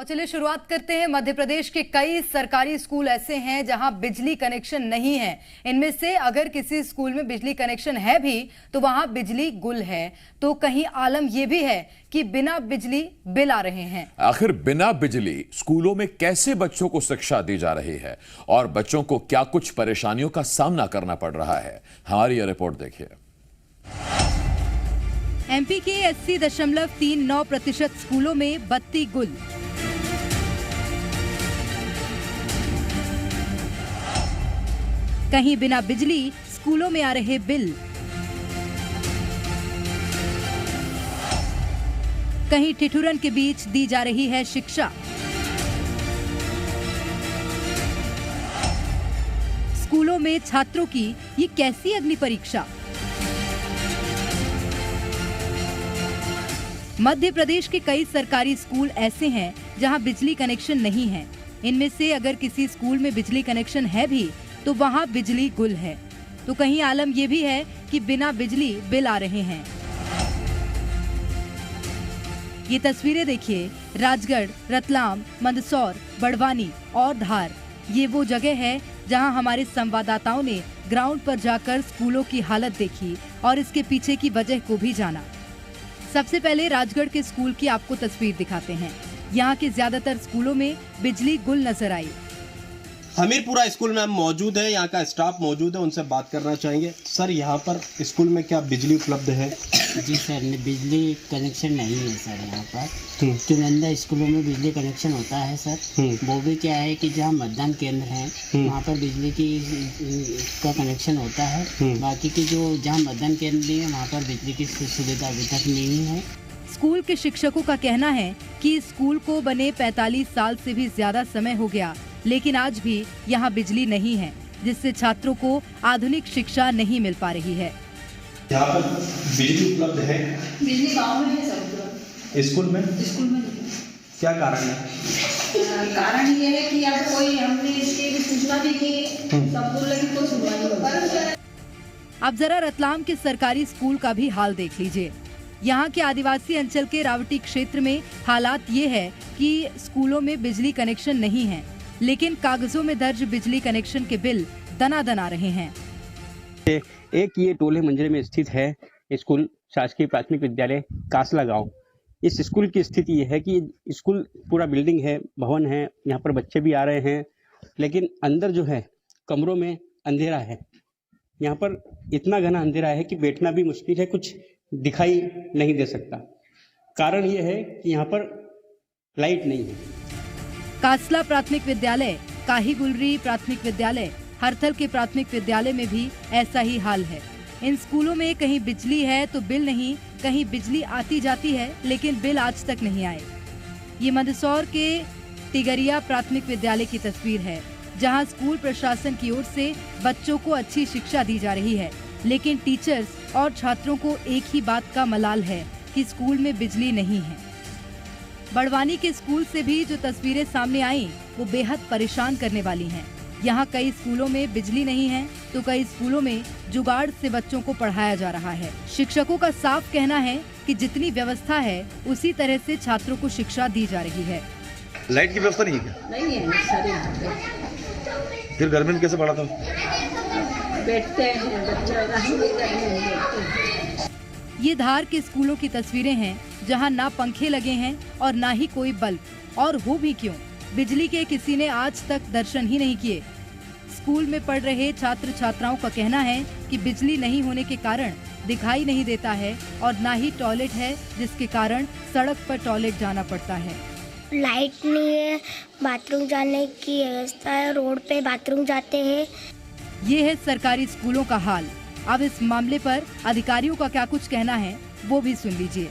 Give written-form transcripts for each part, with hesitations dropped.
और चलिए शुरुआत करते हैं। मध्य प्रदेश के कई सरकारी स्कूल ऐसे हैं जहां बिजली कनेक्शन नहीं है। इनमें से अगर किसी स्कूल में बिजली कनेक्शन है भी तो वहां बिजली गुल है। तो कहीं आलम यह भी है कि बिना बिजली बिल आ रहे हैं। आखिर बिना बिजली स्कूलों में कैसे बच्चों को शिक्षा दी जा रही है और बच्चों को क्या कुछ परेशानियों का सामना करना पड़ रहा है, हमारी यह रिपोर्ट देखिए। एमपी के 80.39% स्कूलों में बत्ती गुल। कहीं बिना बिजली स्कूलों में आ रहे बिल, कहीं ठिठुरन के बीच दी जा रही है शिक्षा। स्कूलों में छात्रों की ये कैसी अग्नि परीक्षा। मध्य प्रदेश के कई सरकारी स्कूल ऐसे हैं जहां बिजली कनेक्शन नहीं है। इनमें से अगर किसी स्कूल में बिजली कनेक्शन है भी तो वहां बिजली गुल है। तो कहीं आलम यह भी है कि बिना बिजली बिल आ रहे हैं। ये तस्वीरें देखिए। राजगढ़, रतलाम, मंदसौर, बड़वानी और धार, ये वो जगह है जहां हमारे संवाददाताओं ने ग्राउंड पर जाकर स्कूलों की हालत देखी और इसके पीछे की वजह को भी जाना। सबसे पहले राजगढ़ के स्कूल की आपको तस्वीर दिखाते हैं। यहाँ के ज्यादातर स्कूलों में बिजली गुल नजर आई। हमीरपुरा स्कूल में हम मौजूद है, यहाँ का स्टाफ मौजूद है, उनसे बात करना चाहेंगे। सर, यहाँ पर स्कूल में क्या बिजली उपलब्ध है? जी सर, बिजली कनेक्शन नहीं है सर यहाँ पर। चुनिंदा स्कूलों में बिजली कनेक्शन होता है सर। वो भी क्या है कि जहाँ मतदान केंद्र है वहाँ पर बिजली का कनेक्शन होता है। बाकी की जो जहाँ मतदान केंद्र नहीं है वहाँ पर बिजली की सुविधा अभी तक नहीं है। स्कूल के शिक्षकों का कहना है कि स्कूल को बने 45 साल से भी ज्यादा समय हो गया, लेकिन आज भी यहाँ बिजली नहीं है, जिससे छात्रों को आधुनिक शिक्षा नहीं मिल पा रही है। यहाँ पर बिजली उपलब्ध है? बिजली गांव में है सर। स्कूल में नहीं। क्या कारण है? कारण ये है कि अब कोई हमने इसकी सूचना दी कि सब बोल लगी कोई सुनवाई नहीं हो रही। अब जरा रतलाम के सरकारी स्कूल का भी हाल देख लीजिए। यहाँ के आदिवासी अंचल के रावटी क्षेत्र में हालात ये है कि स्कूलों में बिजली कनेक्शन नहीं है, लेकिन कागजों में दर्ज बिजली कनेक्शन के बिल दनादन आ रहे हैं। एक ये टोले मंजरे में स्थित है स्कूल शासकीय प्राथमिक विद्यालय कासला गांव। इस स्कूल की स्थिति ये है कि स्कूल पूरा बिल्डिंग है, भवन है, यहाँ पर बच्चे भी आ रहे हैं, लेकिन अंदर जो है कमरों में अंधेरा है। यहाँ पर इतना घना अंधेरा है कि बैठना भी मुश्किल है, कुछ दिखाई नहीं दे सकता। कारण ये है कि यहाँ पर लाइट नहीं है। कासला प्राथमिक विद्यालय, काही गुलरी प्राथमिक विद्यालय, हरथल के प्राथमिक विद्यालय में भी ऐसा ही हाल है। इन स्कूलों में कहीं बिजली है तो बिल नहीं, कहीं बिजली आती जाती है लेकिन बिल आज तक नहीं आए। ये मंदसौर के तिगरिया प्राथमिक विद्यालय की तस्वीर है, जहां स्कूल प्रशासन की ओर से बच्चों को अच्छी शिक्षा दी जा रही है, लेकिन टीचर्स और छात्रों को एक ही बात का मलाल है कि स्कूल में बिजली नहीं है। बड़वानी के स्कूल से भी जो तस्वीरें सामने आई वो बेहद परेशान करने वाली हैं। यहाँ कई स्कूलों में बिजली नहीं है तो कई स्कूलों में जुगाड़ से बच्चों को पढ़ाया जा रहा है। शिक्षकों का साफ कहना है कि जितनी व्यवस्था है उसी तरह से छात्रों को शिक्षा दी जा रही है। लाइट की व्यवस्था नहीं है क्या? नहीं है सर। फिर घर में कैसे पढ़ाता हूँ? बैठते हैं बच्चे। ये धार के स्कूलों की तस्वीरें हैं जहां ना पंखे लगे हैं और ना ही कोई बल्ब, और हो भी क्यों, बिजली के किसी ने आज तक दर्शन ही नहीं किए। स्कूल में पढ़ रहे छात्र छात्राओं का कहना है कि बिजली नहीं होने के कारण दिखाई नहीं देता है और ना ही टॉयलेट है, जिसके कारण सड़क पर टॉयलेट जाना पड़ता है। लाइट नहीं है, बाथरूम जाने की व्यवस्था है, रोड पे बाथरूम जाते हैं। ये है सरकारी स्कूलों का हाल। अब इस मामले पर अधिकारियों का क्या कुछ कहना है वो भी सुन लीजिए।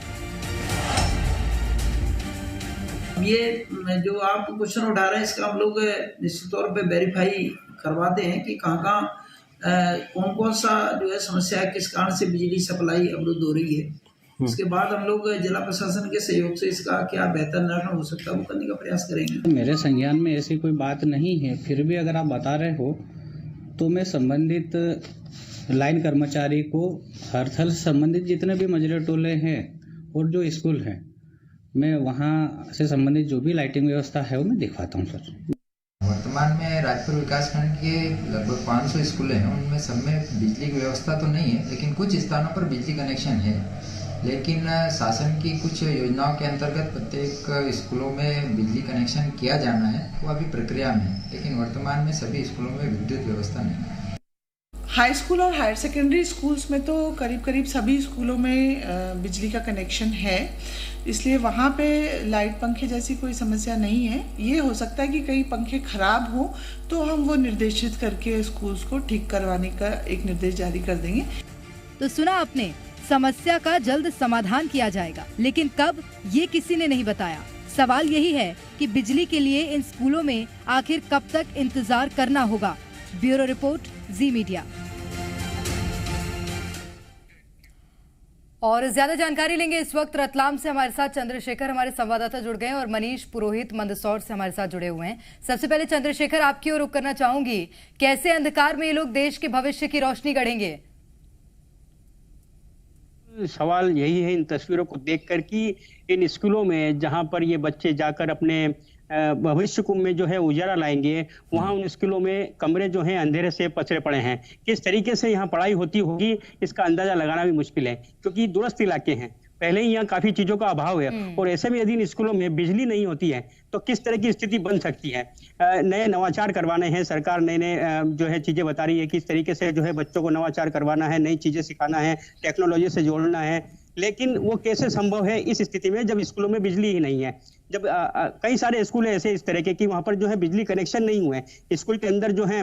ये जो आप क्वेश्चन उठा रहे हैं इसका हम लोग निश्चित तौर पे वेरीफाई करवाते हैं कि कहाँ कौन कौन सा जो है समस्या है, किस कारण से बिजली सप्लाई अवरुद्ध हो रही है। उसके बाद हम लोग जिला प्रशासन के सहयोग से इसका क्या बेहतर निराकरण हो सकता है वो करने का प्रयास करेंगे। मेरे संज्ञान में ऐसी कोई बात नहीं है, फिर भी अगर आप बता रहे हो तो मैं संबंधित लाइन कर्मचारी को हरथल से संबंधित जितने भी मजरे टोले हैं और जो स्कूल हैं मैं वहाँ से संबंधित जो भी लाइटिंग व्यवस्था है वो मैं दिखवाता हूँ सर। वर्तमान में राजपुर विकासखंड के लगभग 500 स्कूल हैं, उनमें सब में बिजली की व्यवस्था तो नहीं है, लेकिन कुछ स्थानों पर बिजली कनेक्शन है। लेकिन शासन की कुछ योजनाओं के अंतर्गत प्रत्येक स्कूलों में बिजली कनेक्शन किया जाना है, वो अभी प्रक्रिया में है, लेकिन वर्तमान में सभी स्कूलों में विद्युत व्यवस्था नहीं है। हाई स्कूल और हायर सेकेंडरी स्कूल्स में तो करीब सभी स्कूलों में बिजली का कनेक्शन है, इसलिए वहाँ पे लाइट पंखे जैसी कोई समस्या नहीं है। ये हो सकता है कि कई पंखे खराब हो तो हम वो निर्देशित करके स्कूल्स को ठीक करवाने का एक निर्देश जारी कर देंगे। तो सुना आपने, समस्या का जल्द समाधान किया जाएगा, लेकिन कब ये किसी ने नहीं बताया। सवाल यही है कि बिजली के लिए इन स्कूलों में आखिर कब तक इंतजार करना होगा। ब्यूरो रिपोर्ट, जी मीडिया। और ज्यादा जानकारी लेंगे इस वक्त रतलाम से हमारे साथ चंद्रशेखर हमारे संवाददाता जुड़ गए हैं और मनीष पुरोहित मंदसौर से हमारे साथ जुड़े हुए हैं। सबसे पहले चंद्रशेखर, आपकी ओर रुख करना चाहूंगी, कैसे अंधकार में ये लोग देश के भविष्य की रोशनी गढ़ेंगे? सवाल यही है इन तस्वीरों को देखकर कि इन स्कूलों में जहां पर ये बच्चे जाकर अपने भविष्य को में जो है उजाला लाएंगे, वहां उन स्कूलों में कमरे जो हैं अंधेरे से पसरे पड़े हैं। किस तरीके से यहाँ पढ़ाई होती होगी इसका अंदाजा लगाना भी मुश्किल है, क्योंकि दूरस्थ इलाके हैं, पहले ही यहाँ काफी चीजों का अभाव है और ऐसे में यदि इन स्कूलों में बिजली नहीं होती है तो किस तरह की स्थिति बन सकती है। नए नवाचार करवाने हैं, सरकार नए जो है चीजें बता रही है किस तरीके से जो है बच्चों को नवाचार करवाना है, नई चीजें सिखाना है, टेक्नोलॉजी से जोड़ना है, लेकिन वो कैसे संभव है इस स्थिति में जब स्कूलों में बिजली ही नहीं है। जब कई सारे स्कूल ऐसे इस तरह के कि वहां पर जो है बिजली कनेक्शन नहीं हुए, स्कूल के अंदर जो है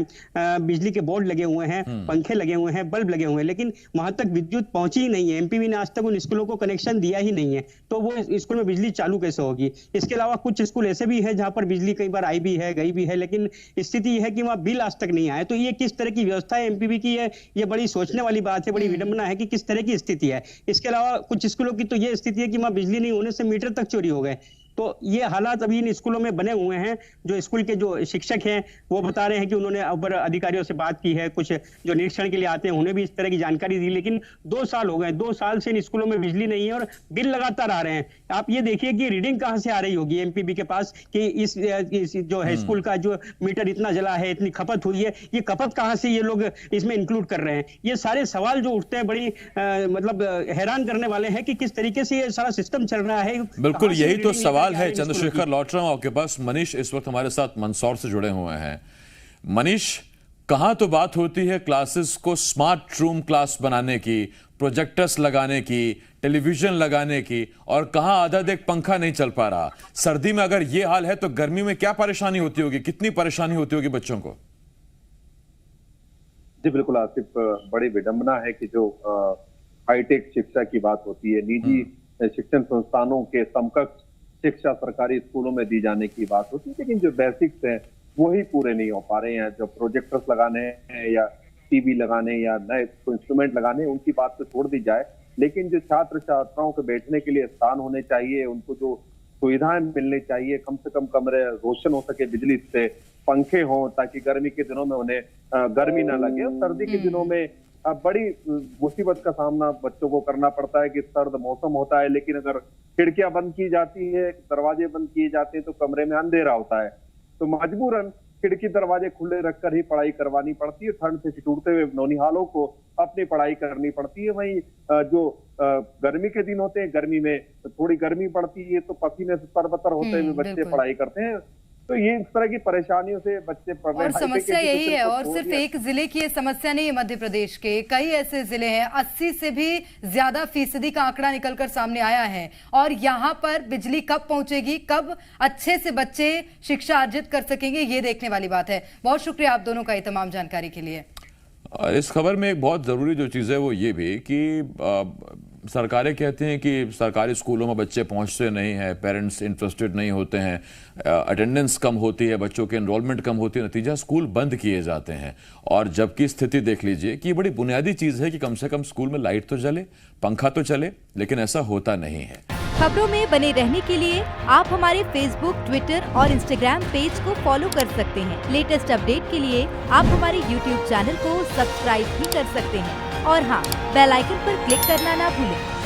बिजली के बोर्ड लगे हुए हैं, पंखे लगे हुए हैं, बल्ब लगे हुए हैं, लेकिन वहां तक विद्युत पहुंची ही नहीं है। एमपीवी ने आज तक उन स्कूलों को कनेक्शन दिया ही नहीं है, तो वो स्कूल में बिजली चालू कैसे होगी। इसके अलावा कुछ स्कूल ऐसे भी है जहां पर बिजली कई बार आई भी है, गई भी है, लेकिन स्थिति यह है कि वहां बिल आज तक नहीं आया। तो ये किस तरह की व्यवस्था है एमपीवी की है, ये बड़ी सोचने वाली बात है, बड़ी विडंबना है कि किस तरह की स्थिति है। इसके अलावा कुछ स्कूलों की तो ये स्थिति है कि वहां बिजली नहीं होने से मीटर तक चोरी हो गए। तो ये हालात अभी इन स्कूलों में बने हुए हैं। जो स्कूल के जो शिक्षक हैं वो बता रहे हैं कि उन्होंने ऊपर अधिकारियों से बात की है, कुछ जो निरीक्षण के लिए आते हैं उन्हें भी इस तरह की जानकारी दी, लेकिन 2 साल हो गए, 2 साल से इन स्कूलों में बिजली नहीं है और बिल लगातार आ रहे हैं। आप ये देखिए कि रीडिंग कहां से आ रही होगी एमपीबी के पास कि इस जो है स्कूल का जो मीटर इतना जला है, इतनी खपत हुई है, ये खपत कहां से ये लोग इसमें इंक्लूड कर रहे हैं। ये सारे सवाल जो उठते हैं बड़ी मतलब हैरान करने वाले हैं कि किस तरीके से ये सारा सिस्टम चल रहा है। बिल्कुल यही तो सवाल है। चंद्रशेखर, लौट रहा हूं आपके पास। मनीष इस वक्त हमारे साथ मंदसौर से जुड़े हुए हैं। मनीष, कहां तो बात होती है क्लासेस को स्मार्ट रूम क्लास बनाने की, प्रोजेक्टर्स लगाने की, टेलीविजन लगाने की, और कहां आधा देख पंखा नहीं चल पा रहा। सर्दी में अगर यह हाल है तो गर्मी में क्या परेशानी होती होगी, कितनी परेशानी होती होगी बच्चों को? जी बिल्कुल आसिफ, बड़ी विडंबना है कि जो हाईटेक शिक्षा की बात होती है, निजी शिक्षण संस्थानों के समकक्ष शिक्षा सरकारी स्कूलों में दी जाने की बात होती है, लेकिन जो बेसिक्स हैं वही पूरे नहीं हो पा रहे हैं। जो प्रोजेक्टर्स लगाने हैं या टीवी लगाने या नए इंस्ट्रूमेंट लगाने, उनकी बात तो छोड़ दी जाए, लेकिन जो छात्र छात्राओं के बैठने के लिए स्थान होने चाहिए, उनको जो सुविधाएं मिलनी चाहिए, कम से कम कमरे रोशन हो सके बिजली से, पंखे हों ताकि गर्मी के दिनों में उन्हें गर्मी ना लगे, और सर्दी के दिनों में बड़ी मुसीबत का सामना बच्चों को करना पड़ता है कि सर्द मौसम होता है, लेकिन अगर खिड़कियां बंद की जाती है, दरवाजे बंद किए जाते हैं तो कमरे में अंधेरा होता है, तो मजबूरन खिड़की दरवाजे खुले रखकर ही पढ़ाई करवानी पड़ती है। ठंड से ठिठुरते हुए नौनिहालों को अपनी पढ़ाई करनी पड़ती है। वहीं जो गर्मी के दिन होते हैं, गर्मी में थोड़ी गर्मी पड़ती है तो पसीने से तरबतर होते हुए बच्चे पढ़ाई करते हैं। तो ये इस तरह की परेशानियों से बच्चे पढ़ रहे हैं। और समस्या यही है, और सिर्फ एक जिले की ये समस्या नहीं है, मध्य प्रदेश के कई ऐसे जिले हैं, 80 से भी ज्यादा फीसदी का आंकड़ा निकलकर सामने आया है। और यहाँ पर बिजली कब पहुंचेगी, कब अच्छे से बच्चे शिक्षा अर्जित कर सकेंगे, ये देखने वाली बात है। बहुत शुक्रिया आप दोनों का ये तमाम जानकारी के लिए। इस खबर में एक बहुत ज़रूरी जो चीज़ है वो ये भी कि सरकारें कहती हैं कि सरकारी स्कूलों में बच्चे पहुंचते नहीं हैं, पेरेंट्स इंटरेस्टेड नहीं होते हैं, अटेंडेंस कम होती है, बच्चों की एनरोलमेंट कम होती है, नतीजा स्कूल बंद किए जाते हैं। और जबकि स्थिति देख लीजिए कि ये बड़ी बुनियादी चीज़ है कि कम से कम स्कूल में लाइट तो जले, पंखा तो चले, लेकिन ऐसा होता नहीं है। खबरों में बने रहने के लिए आप हमारे फेसबुक, ट्विटर और इंस्टाग्राम पेज को फॉलो कर सकते हैं। लेटेस्ट अपडेट के लिए आप हमारे यूट्यूब चैनल को सब्सक्राइब भी कर सकते हैं। और हाँ, बेल आइकन पर क्लिक करना ना भूलें।